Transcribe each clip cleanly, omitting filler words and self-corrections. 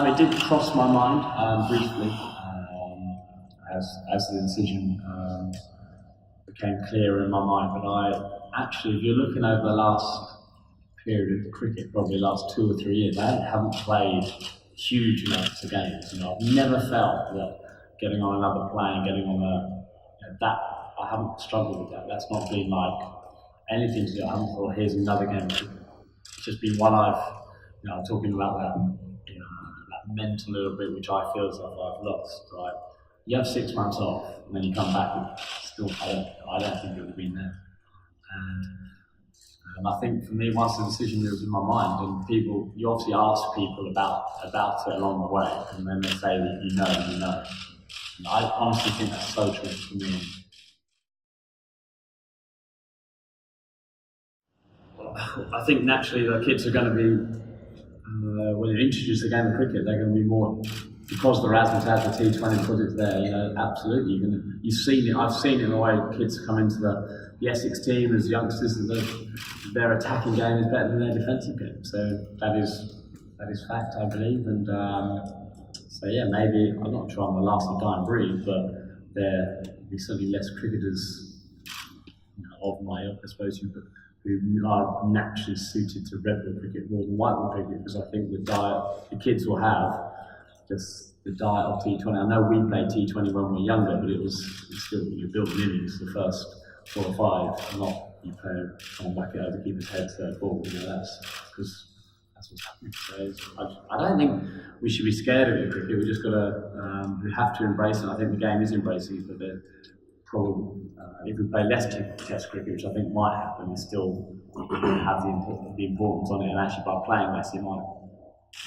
It did cross my mind briefly as the decision became clearer in my mind. But I actually, if you're looking over the last period of cricket, probably the last 2 or 3 years, I haven't played huge amounts of games. I've never felt that getting on another plane, getting on that, I haven't struggled with that. That's not been like anything to do. I haven't thought, here's another game. It's just been one I'm talking about that mental little bit, which I feel as if I've lost, right? You have 6 months off, and then you come back and still, I don't think it would have been there. And I think for me, once the decision was in my mind, and you obviously ask people about it along the way, and then they say that you know. And I honestly think that's so true for me. I think naturally the kids are going to be, when you introduce the game of cricket, they're going to be more, because the razzmatazz, the T20, because it's there, absolutely. You've seen it, I've seen it in the way kids come into the Essex team as youngsters, and their attacking game is better than their defensive game. So that is fact, I believe. And so yeah, maybe, I'm not sure I'm the last of dying breed, but there will be certainly less cricketers of my ilk, I suppose, who are naturally suited to red ball cricket more than white ball cricket, because I think the diet the kids will have, just the diet of T20. I know we played T20 when we were younger, but it's still, you're building innings the first 4 or 5, not you play someone whack it over, keep his head third ball. That's because that's what's happening. So I don't think we should be scared of it in cricket. We just got to, we have to embrace it. I think the game is embracing it, but probably, if we play less test cricket, which I think might happen, we still have the importance on it, and actually by playing less, it might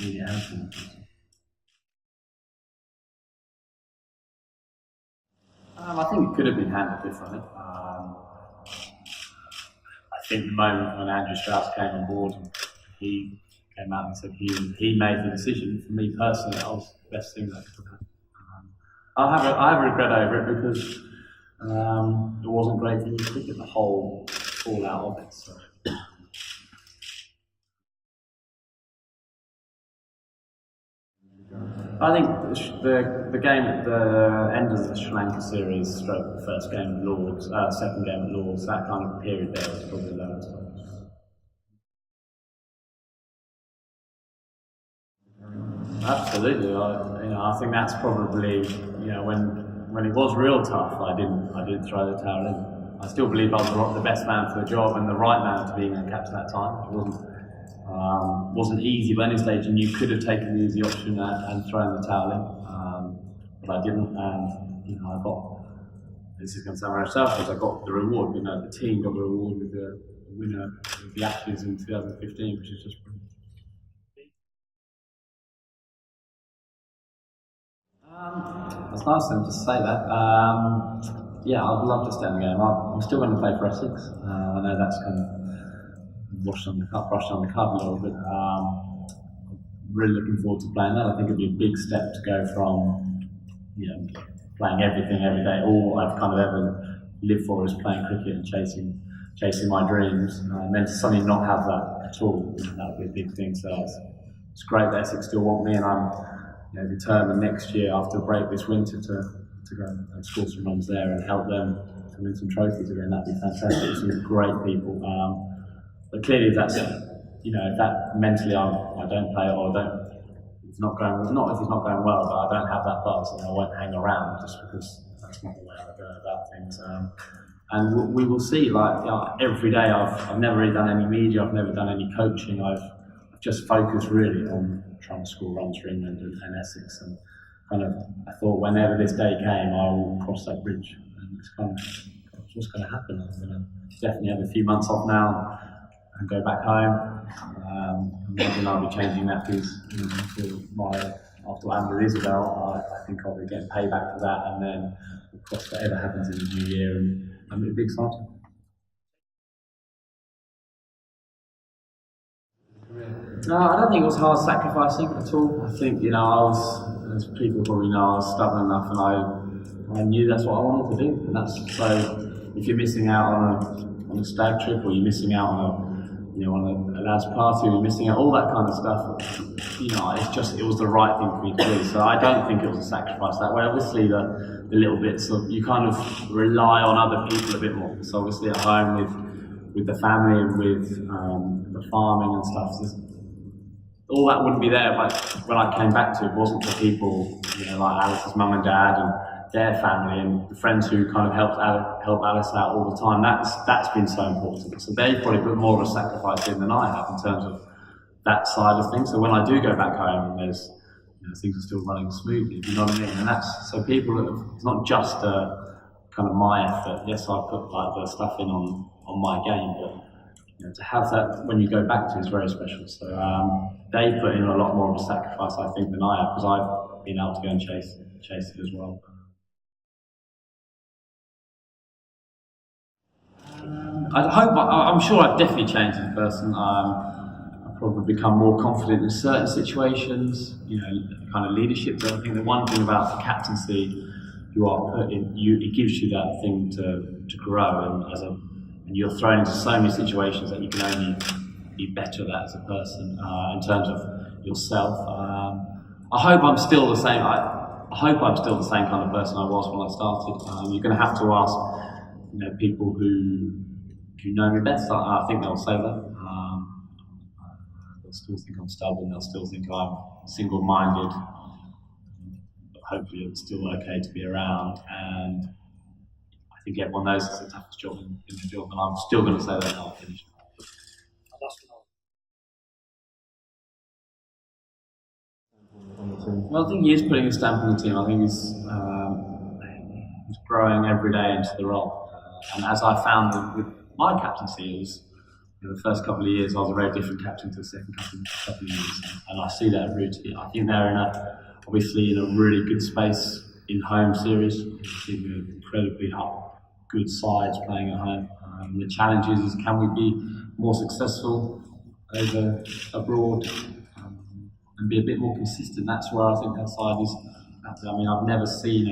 mean it happens. I think it could have been handled differently. I think the moment when Andrew Strauss came on board, and he came out and said he made the decision, for me personally, that was the best thing that could happen. I have a regret over it, because it wasn't great for youth cricket, the whole fallout of it. So. I think the game at the end of the Sri Lanka series, stroke the first game at Lords, second game at Lords, that kind of period there was probably the lowest. Absolutely, I think that's probably when it was real tough, I didn't throw the towel in. I still believe I was the best man for the job and the right man to being a captain at that time. It wasn't easy by any stage, and you could have taken the easy option and thrown the towel in, but I didn't. And I got, this is going to sound very selfish, I got the reward. The team got the reward with the winner of the Ashes in 2015, which is just brilliant. It's nice of them to say that. Yeah, I'd love to stay in the game. I'm still going to play for Essex. I know that's kind of brushed on the cup a little bit. I'm really looking forward to playing that. I think it'd be a big step to go from playing everything every day. All I've kind of ever lived for is playing cricket and chasing my dreams, and then to suddenly not have that at all. That would be a big thing. So it's great that Essex still want me, and I'm determined next year after a break this winter to go and score some runs there and help them to win some trophies again. That'd be fantastic. Some great people. But clearly, if that's if that mentally I don't play, or it's not going, not if it's not going well, but I don't have that buzz, and I won't hang around just because that's not the way I go about things. And we will see. Every day, I've never really done any media. I've never done any coaching. I've just focused really on trying to score runs for England and Essex, and I thought whenever this day came, I will cross that bridge, and it's what's going to happen. I'm going to definitely have a few months off now and go back home. Maybe I'll be changing nappies after what happened with Isabel. I think I'll be getting payback for that, and then of course whatever happens in the new year, and I'm a big excited. No, I don't think it was hard sacrificing at all. I think I was, as people probably know, I was stubborn enough, and I knew that's what I wanted to do. And that's so. If you're missing out on a stag trip, or you're missing out on a dad's party, we were missing out, all that kind of stuff. You know, it was the right thing for me to do. So I don't think it was a sacrifice that way. Obviously, the little bits of, you kind of rely on other people a bit more. So obviously at home with the family and with the farming and stuff, all that wouldn't be there when I came back to it. Wasn't for people, you know, like Alice's mum and dad and their family and the friends who kind of help Alice out all the time. That's been so important. So they probably put more of a sacrifice in than I have in terms of that side of things. So when I do go back home and there's, you know, things are still running smoothly, you know what I mean? And that's, so people, it's not just kind of my effort. Yes, I put like the stuff in on my game, but you know, to have that when you go back to is very special. So they put in a lot more of a sacrifice, I think, than I have, because I've been able to go and chase it as well. I'm sure I've definitely changed as a person. I've probably become more confident in certain situations, you know, kind of leadership. But I think the one thing about the captaincy, you are put in, it gives you that thing to grow, and you're thrown into so many situations that you can only be better at that as a person in terms of yourself. I hope I'm still the same. I hope I'm still the same kind of person I was when I started. You're going to have to ask, you know, people who know me best. I think they'll say that. They'll still think I'm stubborn. They'll still think I'm single-minded. But hopefully, it's still okay to be around. And I think everyone knows it's the toughest job in the job, and I'm still going to say that I'll finish. Well, I think he is putting a stamp on the team. I think he's growing every day into the role. And as I found with my captaincy, it was, you know, the first couple of years I was a very different captain to the second couple of years, and I see that route. I think they're obviously in a really good space in home series. They're incredibly good sides playing at home. The challenge is can we be more successful over abroad and be a bit more consistent? That's where I think that side is. I mean, I've never seen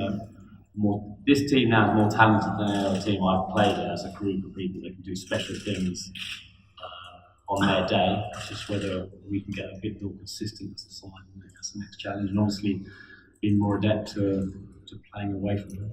this team now is more talented than any other team I've played in, as a group of people that can do special things on their day. It's just whether we can get a bit more consistent as a side. That's the next challenge, and obviously being more adept to playing away from it.